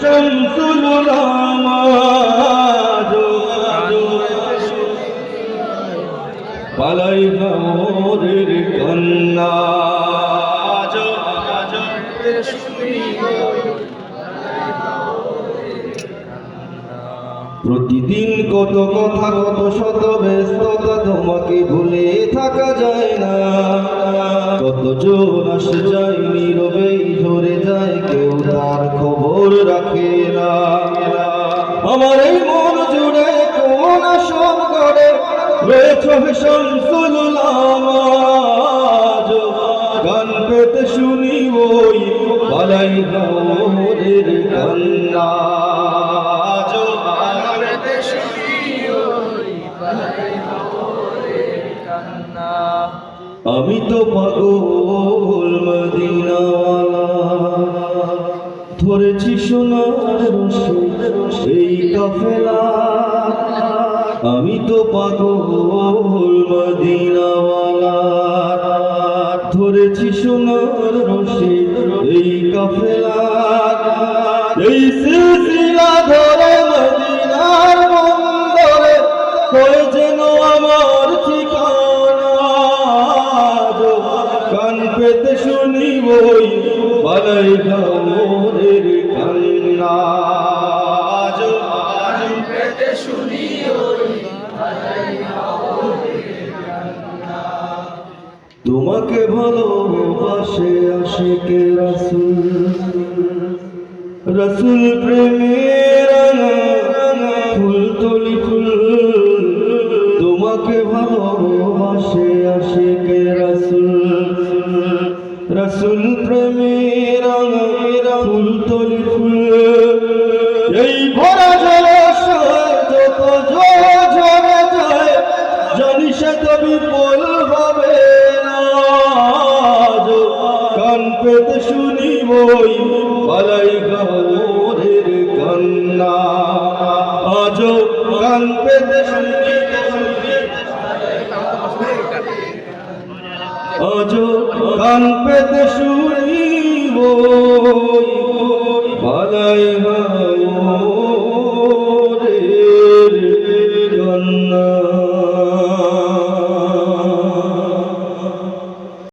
শামসুল উলামা পালাই মোদের কন্যা প্রতিদিন কত কথা কত শত ব্যস্ততা তোমাকে ভুলে থাকা যায় না কতজন আসে যায় নীরবেই ঝরে যায় কেউ তার খবর রাখে না আমার এই মন জুড়ে কোন আসর করে রয়েছে শামসুল উলামা গান পেতে শুনি ওই পালাই মোদের কন্যা আমি তো পাগল মদিনাওয়ালা ধরেছি সোনার সেই কাফেলা আমি তো পাগল মদিনাওয়ালা ধরেছি সোনার এই কাফেলা এই সিলসিলা ধরে মদিনার বন্দরে হয়ে যেন আমার ঠিকানা কান পেতে শুনি ওই পালাই মোদের কন্যা তোমাকে ভালোবাসে আশিকে রাসূল রাসূল প্রেমের ফুল তলি ফুল তোমাকে ভালোবাসে আশিকে রাসূল রাসূল প্রেমের ফুল তলি ফুল এই ভরা জলাশয় যত ঝরে যায় জানি সে তবে বল হবে না কান পেতে শুনি ওই পালাই মোদের কন্যা আজ কান পেতে শুনি আজ কান পেতে শুনি ওই পালাই